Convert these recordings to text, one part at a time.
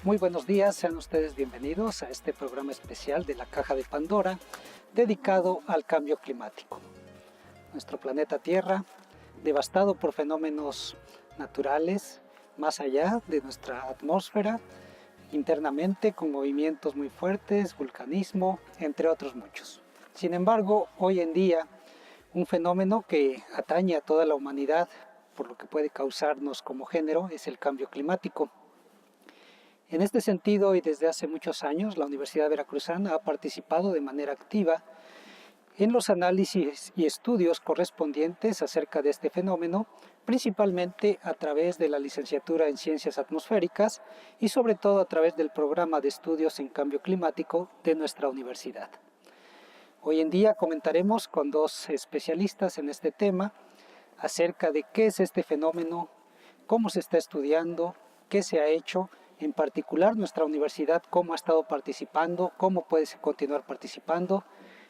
Muy buenos días, sean ustedes bienvenidos a este programa especial de la Caja de Pandora dedicado al cambio climático. Nuestro planeta Tierra, devastado por fenómenos naturales más allá de nuestra atmósfera, internamente con movimientos muy fuertes, vulcanismo, entre otros muchos. Sin embargo, hoy en día, un fenómeno que atañe a toda la humanidad, por lo que puede causarnos como género, es el cambio climático. En este sentido, y desde hace muchos años, la Universidad Veracruzana ha participado de manera activa en los análisis y estudios correspondientes acerca de este fenómeno, principalmente a través de la licenciatura en Ciencias Atmosféricas y sobre todo a través del programa de estudios en cambio climático de nuestra universidad. Hoy en día comentaremos con dos especialistas en este tema acerca de qué es este fenómeno, cómo se está estudiando, qué se ha hecho, en particular nuestra universidad, cómo ha estado participando, cómo puede continuar participando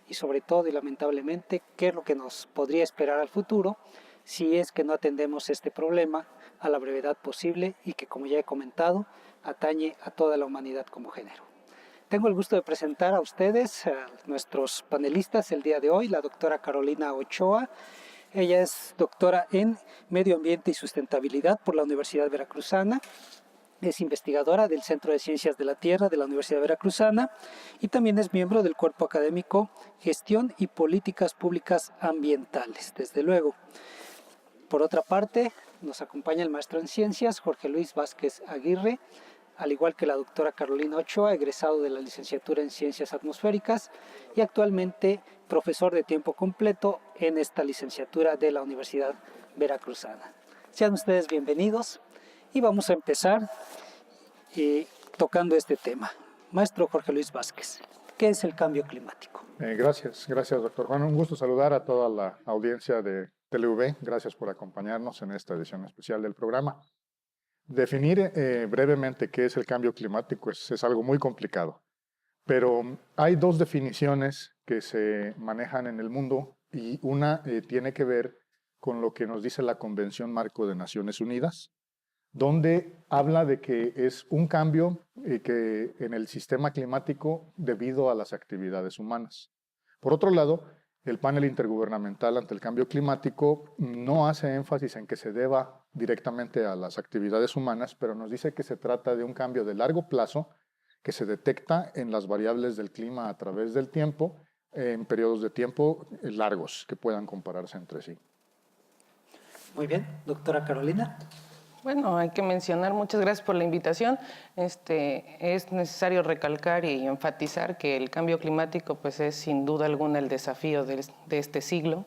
y sobre todo y lamentablemente qué es lo que nos podría esperar al futuro si es que no atendemos este problema a la brevedad posible y que, como ya he comentado, atañe a toda la humanidad como género. Tengo el gusto de presentar a ustedes a nuestros panelistas el día de hoy, la doctora Carolina Ochoa. Ella es doctora en Medio Ambiente y Sustentabilidad por la Universidad Veracruzana. Es investigadora del Centro de Ciencias de la Tierra de la Universidad Veracruzana y también es miembro del cuerpo académico Gestión y Políticas Públicas Ambientales, desde luego. Por otra parte, nos acompaña el maestro en Ciencias, Jorge Luis Vázquez Aguirre, al igual que la doctora Carolina Ochoa, egresado de la licenciatura en Ciencias Atmosféricas y actualmente profesor de tiempo completo en esta licenciatura de la Universidad Veracruzana. Sean ustedes bienvenidos. Y vamos a empezar tocando este tema. Maestro Jorge Luis Vázquez, ¿qué es el cambio climático? Gracias, doctor Juan. Un gusto saludar a toda la audiencia de TLV. Gracias por acompañarnos en esta edición especial del programa. Definir brevemente qué es el cambio climático es algo muy complicado, pero hay dos definiciones que se manejan en el mundo y una tiene que ver con lo que nos dice la Convención Marco de Naciones Unidas, donde habla de que es un cambio que en el sistema climático debido a las actividades humanas. Por otro lado, el panel intergubernamental ante el cambio climático no hace énfasis en que se deba directamente a las actividades humanas, pero nos dice que se trata de un cambio de largo plazo que se detecta en las variables del clima a través del tiempo, en periodos de tiempo largos que puedan compararse entre sí. Muy bien, doctora Carolina. Bueno, hay que mencionar, muchas gracias por la invitación. Es necesario recalcar y enfatizar que el cambio climático pues, es sin duda alguna el desafío de este siglo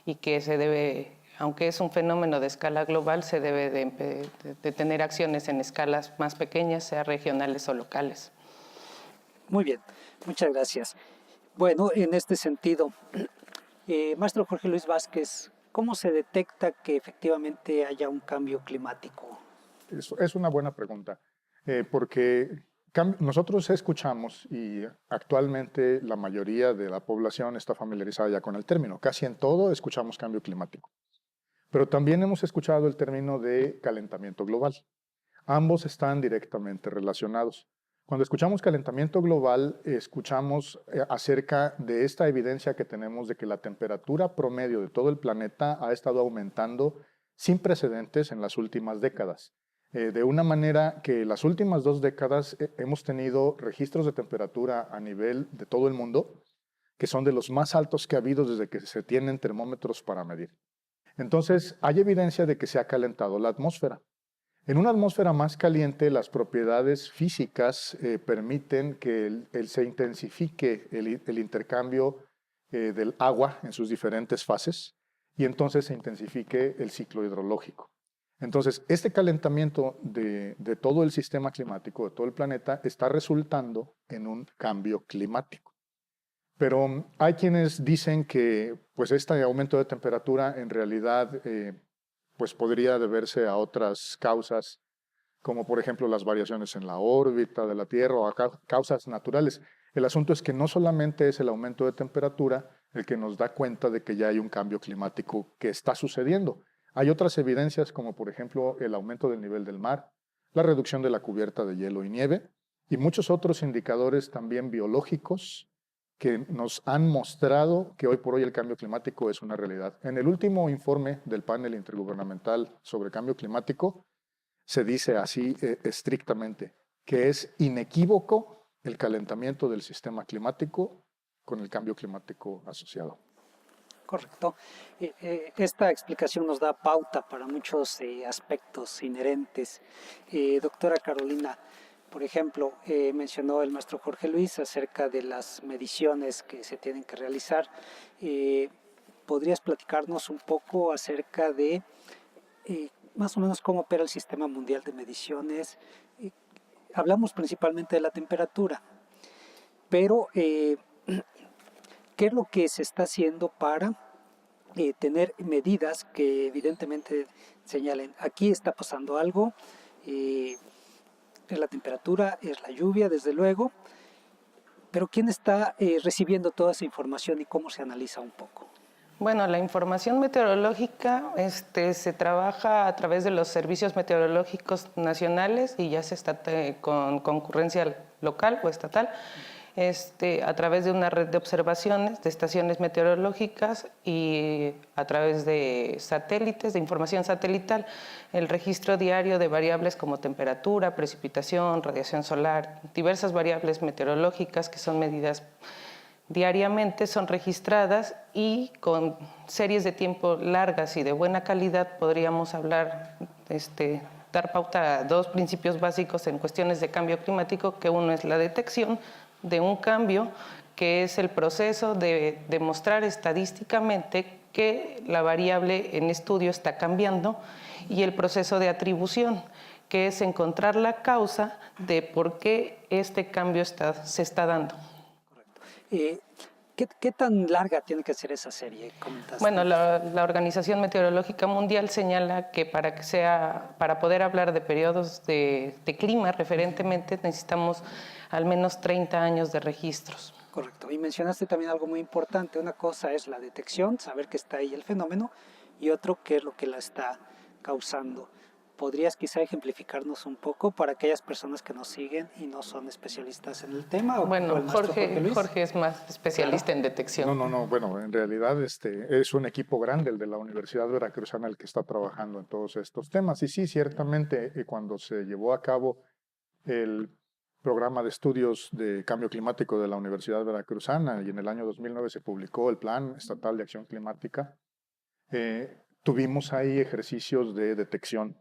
y que se debe, aunque es un fenómeno de escala global, se debe de tener acciones en escalas más pequeñas, sea regionales o locales. Muy bien, muchas gracias. Bueno, en este sentido, maestro Jorge Luis Vázquez, ¿cómo se detecta que efectivamente haya un cambio climático? Es una buena pregunta, porque nosotros escuchamos y actualmente la mayoría de la población está familiarizada ya con el término. Casi en todo escuchamos cambio climático. Pero también hemos escuchado el término de calentamiento global. Ambos están directamente relacionados. Cuando escuchamos calentamiento global, escuchamos acerca de esta evidencia que tenemos de que la temperatura promedio de todo el planeta ha estado aumentando sin precedentes en las últimas décadas. de una manera que las últimas 2 décadas hemos tenido registros de temperatura a nivel de todo el mundo que son de los más altos que ha habido desde que se tienen termómetros para medir. Entonces, hay evidencia de que se ha calentado la atmósfera. En una atmósfera más caliente, las propiedades físicas permiten que se intensifique el intercambio del agua en sus diferentes fases y entonces se intensifique el ciclo hidrológico. Entonces, este calentamiento de todo el sistema climático, de todo el planeta, está resultando en un cambio climático. Pero hay quienes dicen que pues, este aumento de temperatura en realidad pues, podría deberse a otras causas, como por ejemplo las variaciones en la órbita de la Tierra o a causas naturales. El asunto es que no solamente es el aumento de temperatura el que nos da cuenta de que ya hay un cambio climático que está sucediendo. Hay otras evidencias como por ejemplo el aumento del nivel del mar, la reducción de la cubierta de hielo y nieve y muchos otros indicadores también biológicos que nos han mostrado que hoy por hoy el cambio climático es una realidad. En el último informe del panel intergubernamental sobre cambio climático, se dice así estrictamente, que es inequívoco el calentamiento del sistema climático con el cambio climático asociado. Correcto. Esta explicación nos da pauta para muchos aspectos inherentes. Doctora Carolina, por ejemplo, mencionó el maestro Jorge Luis acerca de las mediciones que se tienen que realizar. ¿Podrías platicarnos un poco acerca de más o menos cómo opera el sistema mundial de mediciones? Hablamos principalmente de la temperatura, pero ¿qué es lo que se está haciendo para tener medidas que evidentemente señalen aquí está pasando algo? Es la temperatura, es la lluvia, desde luego, pero ¿quién está recibiendo toda esa información y cómo se analiza un poco? Bueno, la información meteorológica se trabaja a través de los servicios meteorológicos nacionales y ya se está con concurrencia local o estatal, a través de una red de observaciones de estaciones meteorológicas y a través de satélites, de información satelital, el registro diario de variables como temperatura, precipitación, radiación solar, diversas variables meteorológicas que son medidas diariamente, son registradas y con series de tiempo largas y de buena calidad podríamos hablar, dar pauta a 2 principios básicos en cuestiones de cambio climático, que uno es la detección de un cambio, que es el proceso de demostrar estadísticamente que la variable en estudio está cambiando, y el proceso de atribución, que es encontrar la causa de por qué este cambio se está dando. Correcto. ¿Qué tan larga tiene que ser esa serie? ¿Comentaste? Bueno, la Organización Meteorológica Mundial señala que para poder hablar de periodos de clima referentemente necesitamos al menos 30 años de registros. Correcto. Y mencionaste también algo muy importante. Una cosa es la detección, saber que está ahí el fenómeno, y otro qué es lo que la está causando. ¿Podrías quizá ejemplificarnos un poco para aquellas personas que nos siguen y no son especialistas en el tema? Bueno, Jorge es más especialista en detección. No, bueno, en realidad es un equipo grande el de la Universidad Veracruzana el que está trabajando en todos estos temas. Y sí, ciertamente cuando se llevó a cabo el programa de estudios de cambio climático de la Universidad Veracruzana y en el año 2009 se publicó el Plan Estatal de Acción Climática, tuvimos ahí ejercicios de detección.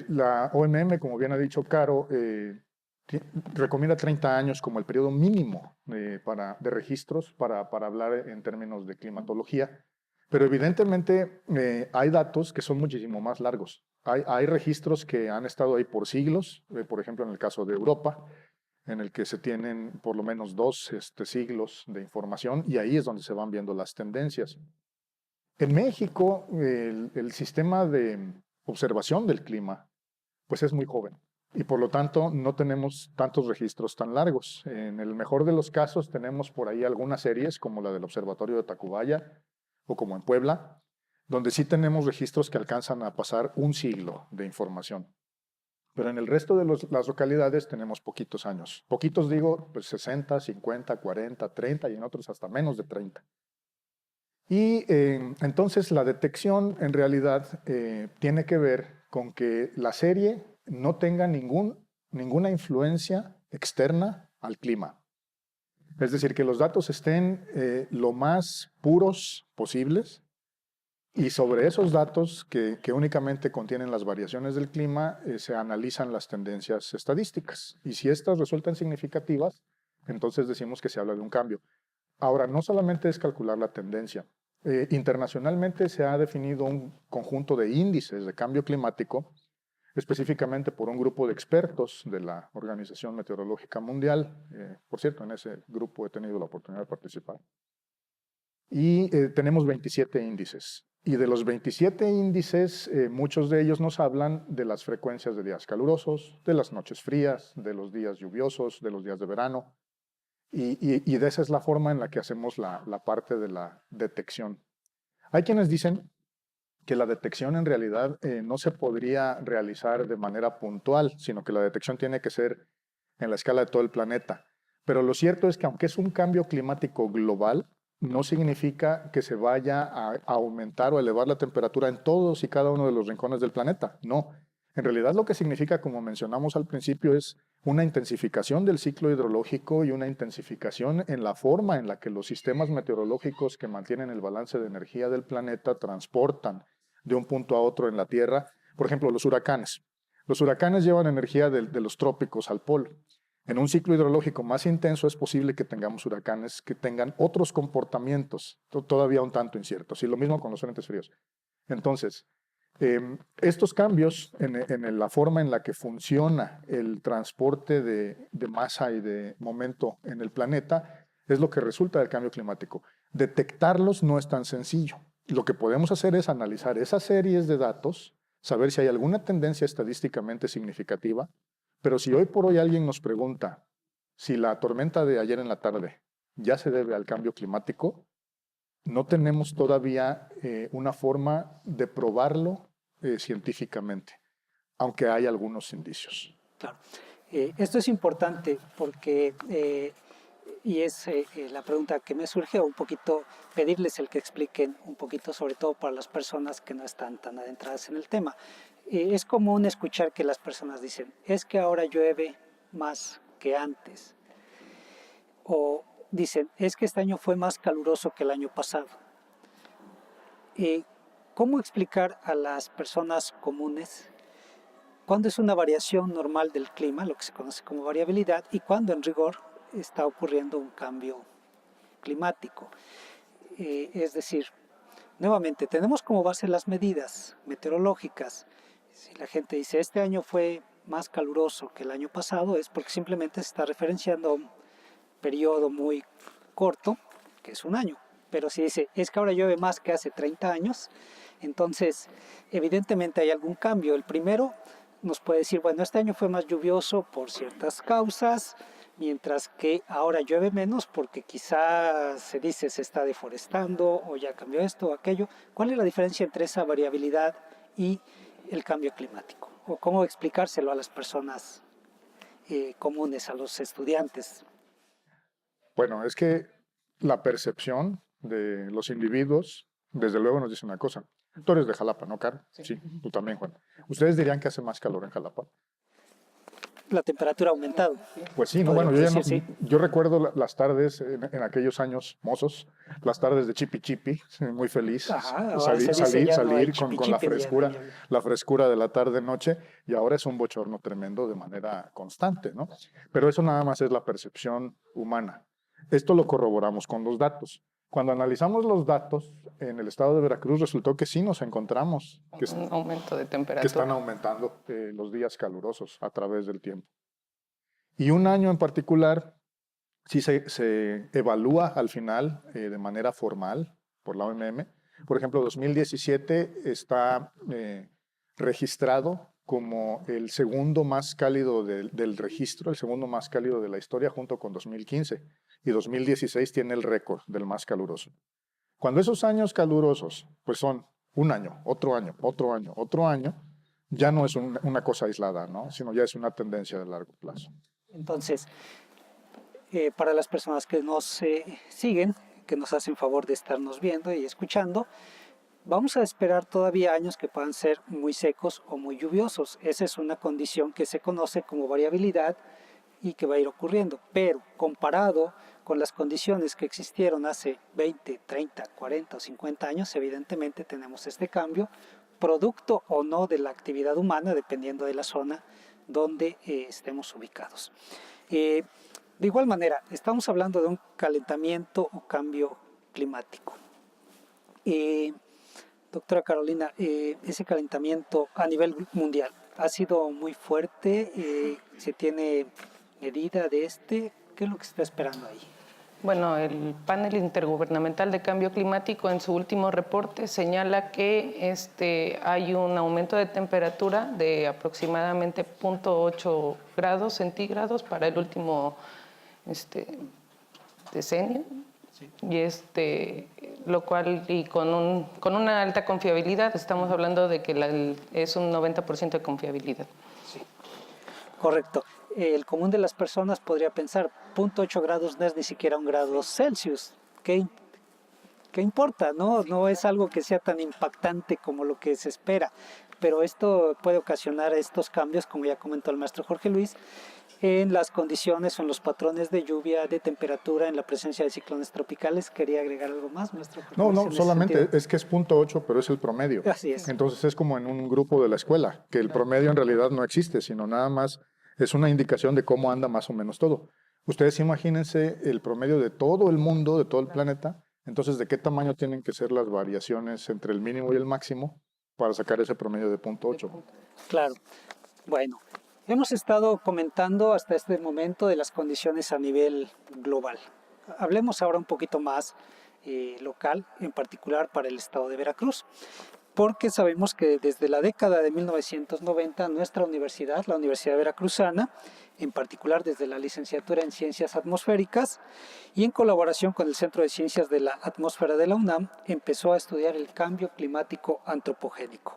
La OMM, como bien ha dicho Caro, recomienda 30 años como el periodo mínimo de registros para hablar en términos de climatología, pero evidentemente hay datos que son muchísimo más largos. Hay registros que han estado ahí por siglos, por ejemplo en el caso de Europa, en el que se tienen por lo menos 2 siglos de información y ahí es donde se van viendo las tendencias. En México, el sistema de observación del clima pues es muy joven y por lo tanto no tenemos tantos registros tan largos. En el mejor de los casos tenemos por ahí algunas series como la del Observatorio de Tacubaya o como en Puebla, donde sí tenemos registros que alcanzan a pasar un siglo de información. Pero en el resto de las localidades tenemos poquitos años. Poquitos digo, pues 60, 50, 40, 30 y en otros hasta menos de 30. Y entonces la detección en realidad tiene que ver con que la serie no tenga ninguna influencia externa al clima. Es decir, que los datos estén lo más puros posibles y sobre esos datos que únicamente contienen las variaciones del clima se analizan las tendencias estadísticas. Y si estas resultan significativas, entonces decimos que se habla de un cambio. Ahora, no solamente es calcular la tendencia. Internacionalmente se ha definido un conjunto de índices de cambio climático, específicamente por un grupo de expertos de la Organización Meteorológica Mundial. Por cierto, en ese grupo he tenido la oportunidad de participar. Y tenemos 27 índices. Y de los 27 índices, muchos de ellos nos hablan de las frecuencias de días calurosos, de las noches frías, de los días lluviosos, de los días de verano. Y de esa es la forma en la que hacemos la parte de la detección. Hay quienes dicen que la detección en realidad no se podría realizar de manera puntual, sino que la detección tiene que ser en la escala de todo el planeta. Pero lo cierto es que aunque es un cambio climático global, no significa que se vaya a aumentar o elevar la temperatura en todos y cada uno de los rincones del planeta. No. En realidad lo que significa, como mencionamos al principio, es una intensificación del ciclo hidrológico y una intensificación en la forma en la que los sistemas meteorológicos que mantienen el balance de energía del planeta transportan de un punto a otro en la Tierra. Por ejemplo, los huracanes. Los huracanes llevan energía de los trópicos al polo. En un ciclo hidrológico más intenso es posible que tengamos huracanes que tengan otros comportamientos todavía un tanto inciertos. Y lo mismo con los frentes fríos. Entonces, estos cambios en la forma en la que funciona el transporte de masa y de momento en el planeta es lo que resulta del cambio climático. Detectarlos no es tan sencillo. Lo que podemos hacer es analizar esas series de datos, saber si hay alguna tendencia estadísticamente significativa, pero si hoy por hoy alguien nos pregunta si la tormenta de ayer en la tarde ya se debe al cambio climático, no tenemos todavía una forma de probarlo científicamente, aunque hay algunos indicios. Claro. Esto es importante porque, y es la pregunta que me surge, un poquito pedirles el que expliquen un poquito, sobre todo para las personas que no están tan adentradas en el tema. Es común escuchar que las personas dicen, es que ahora llueve más que antes. O dicen, es que este año fue más caluroso que el año pasado. ¿Cómo explicar a las personas comunes cuándo es una variación normal del clima, lo que se conoce como variabilidad, y cuándo en rigor está ocurriendo un cambio climático? Es decir, nuevamente, tenemos como base las medidas meteorológicas. Si la gente dice, este año fue más caluroso que el año pasado, es porque simplemente se está referenciando a un periodo muy corto, que es un año. Pero si dice, es que ahora llueve más que hace 30 años, entonces evidentemente hay algún cambio. El primero nos puede decir, bueno, este año fue más lluvioso por ciertas causas, mientras que ahora llueve menos porque quizás se dice se está deforestando o ya cambió esto o aquello. ¿Cuál es la diferencia entre esa variabilidad y el cambio climático? ¿O cómo explicárselo a las personas comunes, a los estudiantes? Bueno, es que la percepción de los individuos, desde luego nos dice una cosa. Tú eres de Jalapa, ¿no, Caro? Sí, tú también, Juan. ¿Ustedes dirían que hace más calor en Jalapa? La temperatura ha aumentado. Pues sí, no, bueno, yo recuerdo las tardes en aquellos años mozos, las tardes de chipi chipi, muy feliz, salir con la frescura de la tarde-noche, y ahora es un bochorno tremendo de manera constante, ¿no? Pero eso nada más es la percepción humana. Esto lo corroboramos con los datos. Cuando analizamos los datos, en el estado de Veracruz resultó que sí nos encontramos un aumento de temperatura, que están aumentando los días calurosos a través del tiempo. Y un año en particular, sí se evalúa al final de manera formal por la OMM. Por ejemplo, 2017 está registrado como el segundo más cálido del registro, el segundo más cálido de la historia, junto con 2015. Y 2016 tiene el récord del más caluroso. Cuando esos años calurosos pues son un año, otro año, otro año, otro año, ya no es una cosa aislada, ¿no? Sino ya es una tendencia de largo plazo. Entonces, para las personas que nos siguen, que nos hacen favor de estarnos viendo y escuchando, vamos a esperar todavía años que puedan ser muy secos o muy lluviosos. Esa es una condición que se conoce como variabilidad y que va a ir ocurriendo, pero comparado con las condiciones que existieron hace 20, 30, 40 o 50 años, evidentemente tenemos este cambio, producto o no de la actividad humana, dependiendo de la zona donde estemos ubicados. De igual manera, estamos hablando de un calentamiento o cambio climático. Doctora Carolina, ese calentamiento a nivel mundial ha sido muy fuerte, se tiene medida de ¿qué es lo que se está esperando ahí? Bueno, el panel intergubernamental de cambio climático en su último reporte señala que hay un aumento de temperatura de aproximadamente 0.8 grados centígrados para el último decenio. Sí. Y lo cual, y con una alta confiabilidad, estamos hablando de que es un 90% de confiabilidad. Sí. Correcto. El común de las personas podría pensar, 0.8 grados no es ni siquiera 1 grado Celsius. ¿Qué importa? No es algo que sea tan impactante como lo que se espera. Pero esto puede ocasionar estos cambios, como ya comentó el maestro Jorge Luis, en las condiciones o en los patrones de lluvia, de temperatura, en la presencia de ciclones tropicales. ¿Quería agregar algo más, maestro Jorge Luis? No, solamente es que es 0.8, pero es el promedio. Así es. Entonces es como en un grupo de la escuela, que el promedio en realidad no existe, sino nada más es una indicación de cómo anda más o menos todo. Ustedes imagínense el promedio de todo el mundo, de todo el planeta. Entonces, ¿de qué tamaño tienen que ser las variaciones entre el mínimo y el máximo para sacar ese promedio de 0.8? Claro. Bueno, hemos estado comentando hasta este momento de las condiciones a nivel global. Hablemos ahora un poquito más local, en particular para el estado de Veracruz, porque sabemos que desde la década de 1990 nuestra universidad, la Universidad Veracruzana, en particular desde la licenciatura en Ciencias Atmosféricas y en colaboración con el Centro de Ciencias de la Atmósfera de la UNAM, empezó a estudiar el cambio climático antropogénico,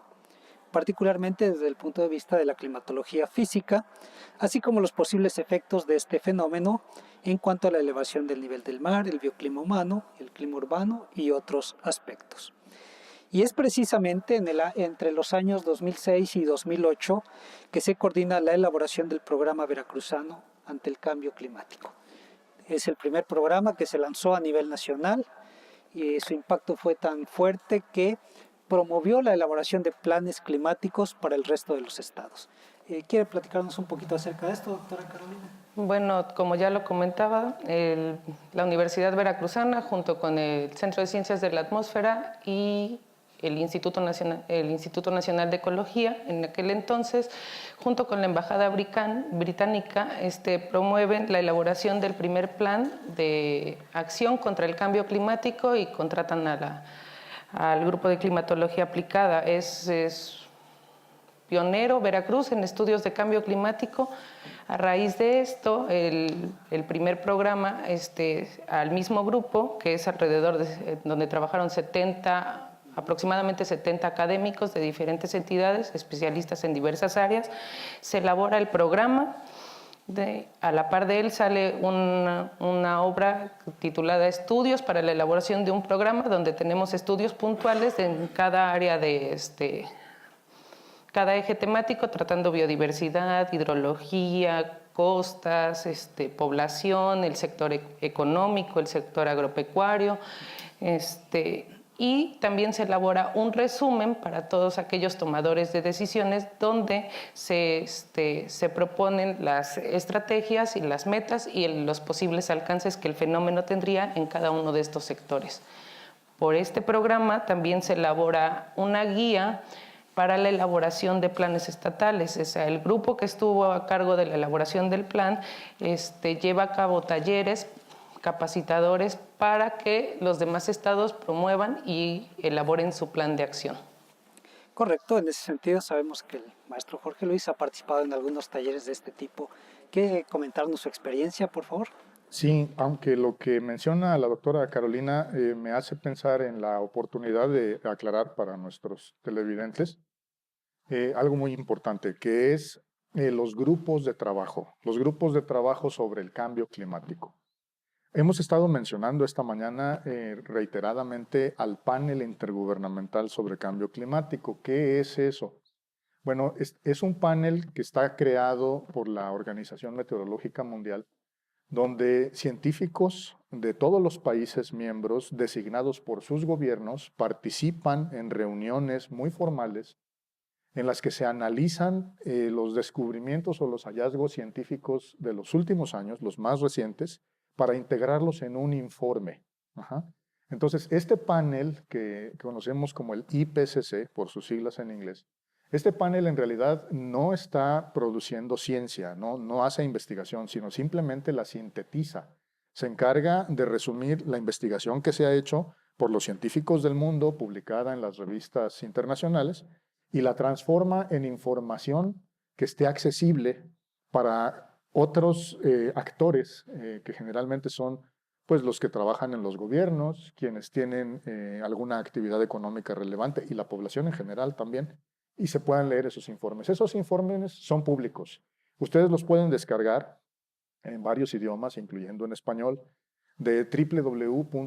particularmente desde el punto de vista de la climatología física, así como los posibles efectos de este fenómeno en cuanto a la elevación del nivel del mar, el bioclima humano, el clima urbano y otros aspectos. Y es precisamente entre los años 2006 y 2008 que se coordina la elaboración del programa veracruzano ante el cambio climático. Es el primer programa que se lanzó a nivel nacional y su impacto fue tan fuerte que promovió la elaboración de planes climáticos para el resto de los estados. ¿Quiere platicarnos un poquito acerca de esto, doctora Carolina? Bueno, como ya lo comentaba, la Universidad Veracruzana, junto con el Centro de Ciencias de la Atmósfera y el Instituto Nacional de Ecología, en aquel entonces, junto con la Embajada Británica, promueven la elaboración del primer plan de acción contra el cambio climático y contratan al Grupo de Climatología Aplicada. Es pionero Veracruz en estudios de cambio climático. A raíz de esto, el primer programa al mismo grupo, que es alrededor de donde trabajaron aproximadamente 70 académicos de diferentes entidades, especialistas en diversas áreas, se elabora el programa. A la par de él sale una obra titulada Estudios para la elaboración de un programa, donde tenemos estudios puntuales en cada área de cada eje temático, tratando biodiversidad, hidrología, costas, población, el sector económico, el sector agropecuario, y también se elabora un resumen para todos aquellos tomadores de decisiones donde se proponen las estrategias y las metas y los posibles alcances que el fenómeno tendría en cada uno de estos sectores. Por este programa también se elabora una guía para la elaboración de planes estatales. O sea, el grupo que estuvo a cargo de la elaboración del plan lleva a cabo talleres capacitadores para que los demás estados promuevan y elaboren su plan de acción. Correcto, en ese sentido sabemos que el maestro Jorge Luis ha participado en algunos talleres de este tipo. ¿Quiere comentarnos su experiencia, por favor? Sí, aunque lo que menciona la doctora Carolina me hace pensar en la oportunidad de aclarar para nuestros televidentes algo muy importante, que es los grupos de trabajo sobre el cambio climático. Hemos estado mencionando esta mañana reiteradamente al panel intergubernamental sobre cambio climático. ¿Qué es eso? Bueno, es un panel que está creado por la Organización Meteorológica Mundial, donde científicos de todos los países miembros designados por sus gobiernos participan en reuniones muy formales en las que se analizan los descubrimientos o los hallazgos científicos de los últimos años, los más recientes, para integrarlos en un informe. Ajá. Entonces, este panel que conocemos como el IPCC, por sus siglas en inglés, este panel en realidad no está produciendo ciencia, no hace investigación, sino simplemente la sintetiza. Se encarga de resumir la investigación que se ha hecho por los científicos del mundo, publicada en las revistas internacionales, y la transforma en información que esté accesible para otros actores que generalmente son pues los que trabajan en los gobiernos, quienes tienen alguna actividad económica relevante y la población en general también, y se puedan leer esos informes. Esos informes son públicos. Ustedes los pueden descargar en varios idiomas, incluyendo en español, de www.ipcc.ch,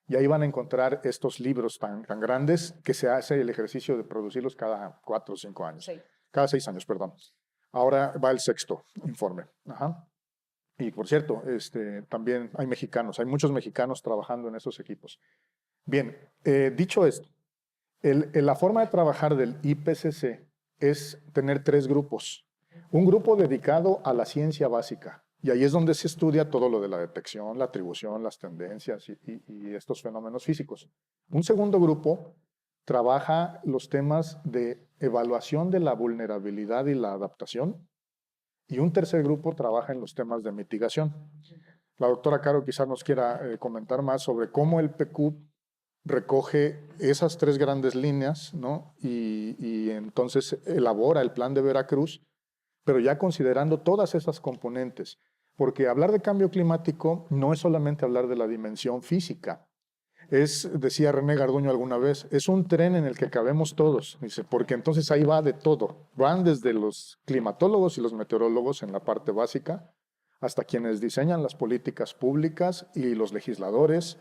y ahí van a encontrar estos libros tan grandes que se hace el ejercicio de producirlos cada 4 o 5 años. Sí. Cada 6 años, perdón. Ahora va el sexto informe. Ajá. Y por cierto, también hay mexicanos, hay muchos mexicanos trabajando en esos equipos. Bien, dicho esto, la forma de trabajar del IPCC es tener 3 grupos. Un grupo dedicado a la ciencia básica, y ahí es donde se estudia todo lo de la detección, la atribución, las tendencias y estos fenómenos físicos. Un segundo grupo trabaja los temas de evaluación de la vulnerabilidad y la adaptación, y un tercer grupo trabaja en los temas de mitigación. La doctora Caro quizás nos quiera comentar más sobre cómo el PQ recoge esas 3 grandes líneas, ¿no? Y entonces elabora el plan de Veracruz, pero ya considerando todas esas componentes, porque hablar de cambio climático no es solamente hablar de la dimensión física. Decía René Garduño alguna vez, es un tren en el que cabemos todos, dice, porque entonces ahí va de todo. Van desde los climatólogos y los meteorólogos en la parte básica, hasta quienes diseñan las políticas públicas y los legisladores,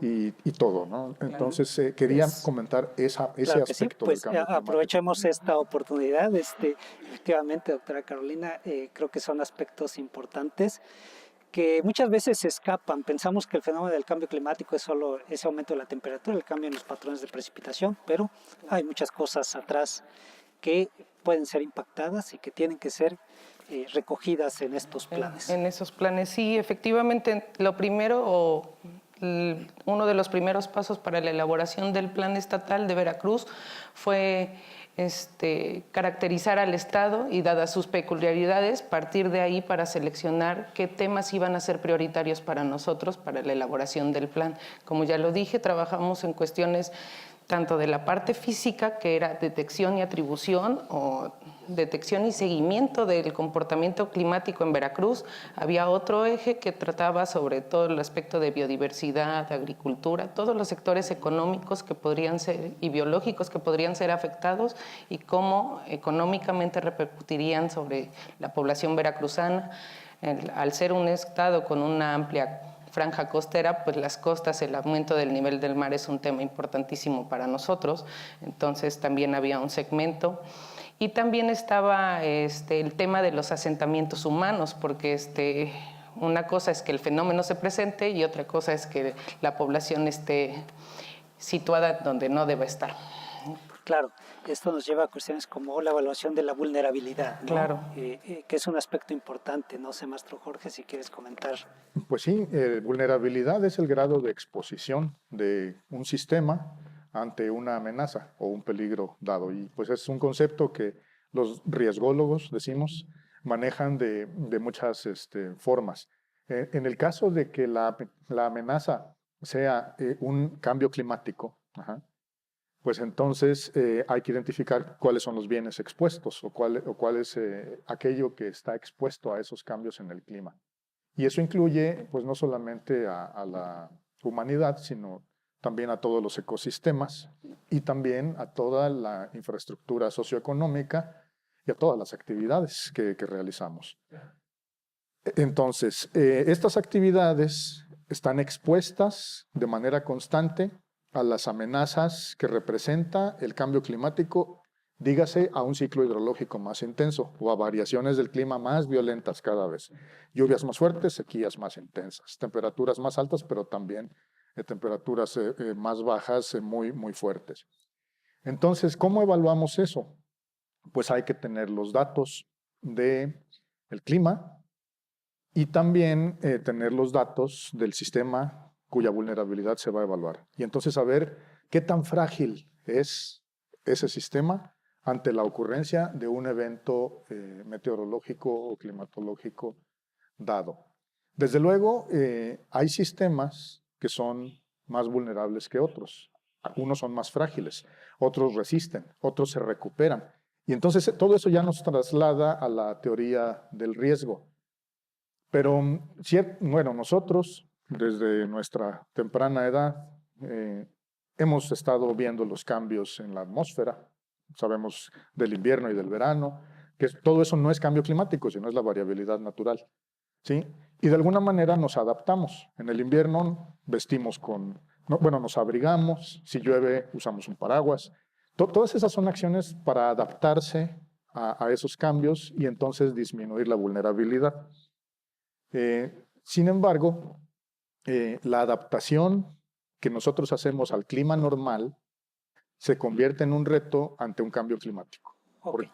y todo, ¿no? Entonces quería comentar ese claro aspecto sí, pues, del cambio climático. Aprovechemos esta oportunidad. Efectivamente, doctora Carolina, creo que son aspectos importantes que muchas veces se escapan. Pensamos que el fenómeno del cambio climático es solo ese aumento de la temperatura, el cambio en los patrones de precipitación, pero hay muchas cosas atrás que pueden ser impactadas y que tienen que ser recogidas en estos planes. En esos planes, sí, efectivamente, lo primero uno de los primeros pasos para la elaboración del Plan Estatal de Veracruz fue caracterizar al Estado y, dadas sus peculiaridades, partir de ahí para seleccionar qué temas iban a ser prioritarios para nosotros para la elaboración del plan. Como ya lo dije, trabajamos en cuestiones tanto de la parte física, que era detección y atribución, o detección y seguimiento del comportamiento climático en Veracruz. Había otro eje que trataba sobre todo el aspecto de biodiversidad, agricultura, todos los sectores económicos que podrían ser y biológicos que podrían ser afectados y cómo económicamente repercutirían sobre la población veracruzana. Al ser un estado con una amplia franja costera, pues las costas, el aumento del nivel del mar es un tema importantísimo para nosotros, entonces también había un segmento. Y también estaba el tema de los asentamientos humanos, porque una cosa es que el fenómeno se presente y otra cosa es que la población esté situada donde no debe estar. Claro, esto nos lleva a cuestiones como la evaluación de la vulnerabilidad, ¿no? Claro. Que es un aspecto importante, no sé, maestro Jorge, si quieres comentar. Pues sí, vulnerabilidad es el grado de exposición de un sistema ante una amenaza o un peligro dado. Y pues es un concepto que los riesgólogos, decimos, manejan de muchas formas. En el caso de que la amenaza sea un cambio climático, pues entonces hay que identificar cuáles son los bienes expuestos o cuál es aquello que está expuesto a esos cambios en el clima. Y eso incluye, pues, no solamente a la humanidad, sino también a todos los ecosistemas y también a toda la infraestructura socioeconómica y a todas las actividades que realizamos. Entonces, estas actividades están expuestas de manera constante a las amenazas que representa el cambio climático, dígase a un ciclo hidrológico más intenso o a variaciones del clima más violentas cada vez. Lluvias más fuertes, sequías más intensas, temperaturas más altas, pero también temperaturas más bajas, muy, muy fuertes. Entonces, ¿cómo evaluamos eso? Pues hay que tener los datos del clima y también tener los datos del sistema cuya vulnerabilidad se va a evaluar. Y entonces saber qué tan frágil es ese sistema ante la ocurrencia de un evento meteorológico o climatológico dado. Desde luego, hay sistemas que son más vulnerables que otros. Unos son más frágiles, otros resisten, otros se recuperan. Y entonces todo eso ya nos traslada a la teoría del riesgo. Pero, bueno, nosotros, desde nuestra temprana edad, hemos estado viendo los cambios en la atmósfera. Sabemos del invierno y del verano, que todo eso no es cambio climático, sino es la variabilidad natural, ¿sí? Y de alguna manera nos adaptamos. En el invierno vestimos nos abrigamos, si llueve usamos un paraguas. Todas esas son acciones para adaptarse a esos cambios y entonces disminuir la vulnerabilidad. Sin embargo, la adaptación que nosotros hacemos al clima normal se convierte en un reto ante un cambio climático. Okay.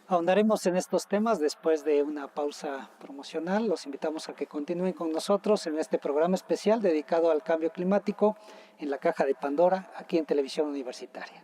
Ahondaremos en estos temas después de una pausa promocional. Los invitamos a que continúen con nosotros en este programa especial dedicado al cambio climático en la Caja de Pandora, aquí en Televisión Universitaria.